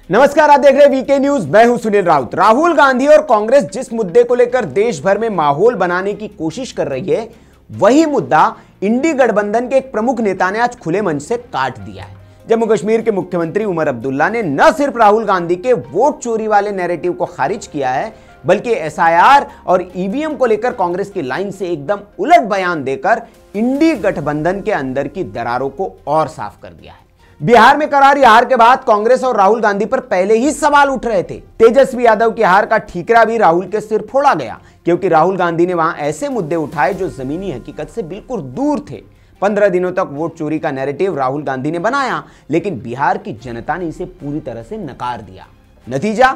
नमस्कार, आप देख रहे हैं वीके न्यूज। मैं हूं सुनील राउत। राहुल गांधी और कांग्रेस जिस मुद्दे को लेकर देश भर में माहौल बनाने की कोशिश कर रही है, वही मुद्दा इंडी गठबंधन के एक प्रमुख नेता ने आज खुले मंच से काट दिया है। जम्मू कश्मीर के मुख्यमंत्री उमर अब्दुल्ला ने न सिर्फ राहुल गांधी के वोट चोरी वाले नैरेटिव को खारिज किया है, बल्कि एसआईआर और ईवीएम को लेकर कांग्रेस की लाइन से एकदम उलट बयान देकर इंडी गठबंधन के अंदर की दरारों को और साफ कर दिया है। बिहार में करारी हार के बाद कांग्रेस और राहुल गांधी पर पहले ही सवाल उठ रहे थे। तेजस्वी यादव की हार का ठीकरा भी राहुल के सिर फोड़ा गया, क्योंकि राहुल गांधी ने वहां ऐसे मुद्दे उठाए जो जमीनी हकीकत से बिल्कुल दूर थे। 15 दिनों तक वोट चोरी का नैरेटिव राहुल गांधी ने बनाया, लेकिन बिहार की जनता ने इसे पूरी तरह से नकार दिया। नतीजा,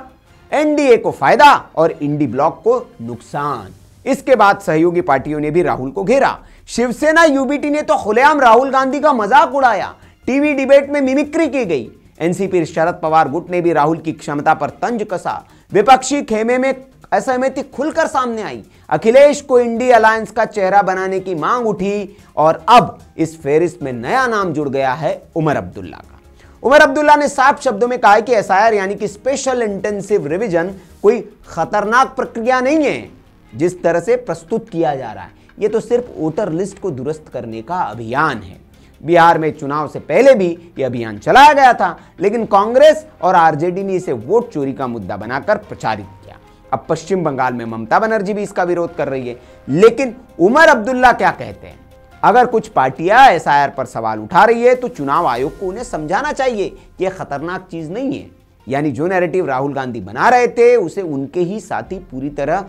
एनडीए को फायदा और इंडी ब्लॉक को नुकसान। इसके बाद सहयोगी पार्टियों ने भी राहुल को घेरा। शिवसेना यूबीटी ने तो खुलेआम राहुल गांधी का मजाक उड़ाया। टीवी डिबेट में मिमिक्री की गई। एनसीपी शरद पवार गुट ने भी राहुल की क्षमता पर तंज कसा। विपक्षी खेमे में असहमति खुलकर सामने आई। अखिलेश को इंडी अलायंस का चेहरा बनाने की मांग उठी और अब इस फेरिस्त में नया नाम जुड़ गया है उमर अब्दुल्ला का। उमर अब्दुल्ला ने साफ शब्दों में कहा कि एसआईआर यानी कि स्पेशल इंटेंसिव रिवीजन कोई खतरनाक प्रक्रिया नहीं है जिस तरह से प्रस्तुत किया जा रहा है। यह तो सिर्फ वोटर लिस्ट को दुरुस्त करने का अभियान है। बिहार में चुनाव से पहले भी यह अभियान चलाया गया था, लेकिन कांग्रेस और आरजेडी ने इसे वोट चोरी का मुद्दा बनाकर प्रचारित किया। अब पश्चिम बंगाल में ममता बनर्जी भी इसका विरोध कर रही है। लेकिन उमर अब्दुल्ला क्या कहते हैं? अगर कुछ पार्टियां एसआईआर पर सवाल उठा रही है तो चुनाव आयोग को उन्हें समझाना चाहिए कि यह खतरनाक चीज नहीं है। यानी जो नैरेटिव राहुल गांधी बना रहे थे उसे उनके ही साथी पूरी तरह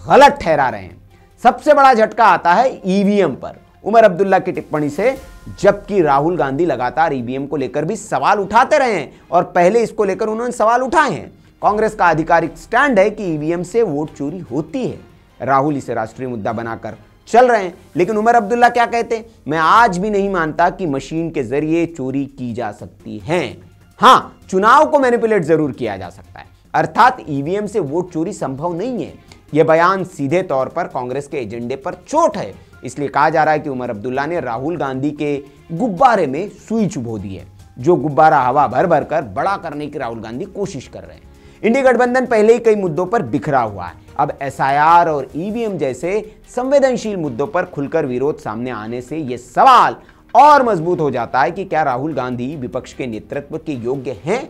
गलत ठहरा रहे हैं। सबसे बड़ा झटका आता है ईवीएम पर उमर अब्दुल्ला की टिप्पणी से, जबकि राहुल गांधी लगातार ईवीएम को लेकर भी सवाल उठाते रहे हैं और पहले इसको लेकर उन्होंने सवाल उठाए हैं। कांग्रेस का आधिकारिक स्टैंड है कि ईवीएम से वोट चोरी होती है। राहुल इसे राष्ट्रीय मुद्दा बनाकर चल रहे हैं, लेकिन उमर अब्दुल्ला क्या कहते हैं? मैं आज भी नहीं मानता कि मशीन के जरिए चोरी की जा सकती है। हां, चुनाव को मैनिपुलेट जरूर किया जा सकता है, अर्थात ईवीएम से वोट चोरी संभव नहीं है। यह बयान सीधे तौर पर कांग्रेस के एजेंडे पर चोट है। इसलिए कहा जा रहा है कि उमर अब्दुल्ला ने राहुल गांधी के गुब्बारे में सुई चुभो दी है, जो गुब्बारा हवा भर भर कर बड़ा करने की राहुल गांधी कोशिश कर रहे हैं। इंडी गठबंधन पहले ही कई मुद्दों पर बिखरा हुआ है। अब एसआईआर और ईवीएम जैसे संवेदनशील मुद्दों पर खुलकर विरोध सामने आने से यह सवाल और मजबूत हो जाता है कि क्या राहुल गांधी विपक्ष के नेतृत्व के योग्य हैं?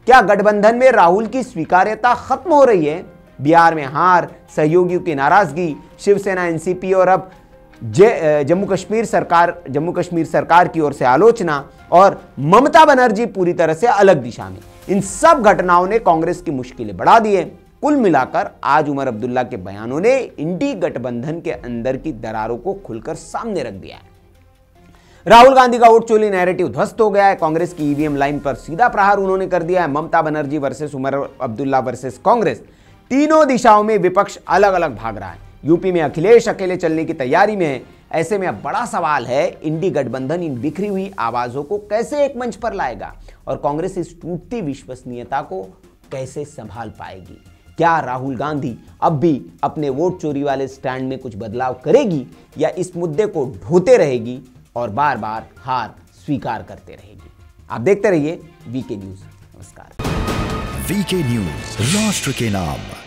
क्या गठबंधन में राहुल की स्वीकार्यता खत्म हो रही है? बिहार में हार, सहयोगियों की नाराजगी, शिवसेना, एनसीपी और अब जम्मू कश्मीर सरकार की ओर से आलोचना और ममता बनर्जी पूरी तरह से अलग दिशा में, इन सब घटनाओं ने कांग्रेस की मुश्किलें बढ़ा दी है। कुल मिलाकर आज उमर अब्दुल्ला के बयानों ने इंडी गठबंधन के अंदर की दरारों को खुलकर सामने रख दिया है। राहुल गांधी का वोट चोरी नैरेटिव ध्वस्त हो गया है। कांग्रेस की ईवीएम लाइन पर सीधा प्रहार उन्होंने कर दिया है। ममता बनर्जी वर्सेस उमर अब्दुल्ला वर्सेस कांग्रेस, तीनों दिशाओं में विपक्ष अलग अलग भाग रहा है। यूपी में अखिलेश अकेले चलने की तैयारी में है। ऐसे में अब बड़ा सवाल है, इंडी गठबंधन इन बिखरी हुई आवाजों को कैसे एक मंच पर लाएगा और कांग्रेस इस टूटती विश्वसनीयता को कैसे संभाल पाएगी? क्या राहुल गांधी अब भी अपने वोट चोरी वाले स्टैंड में कुछ बदलाव करेगी या इस मुद्दे को ढोते रहेगी और बार बार हार स्वीकार करते रहेगी? आप देखते रहिए वीके न्यूज। नमस्कार। वीके न्यूज, राष्ट्र के नाम।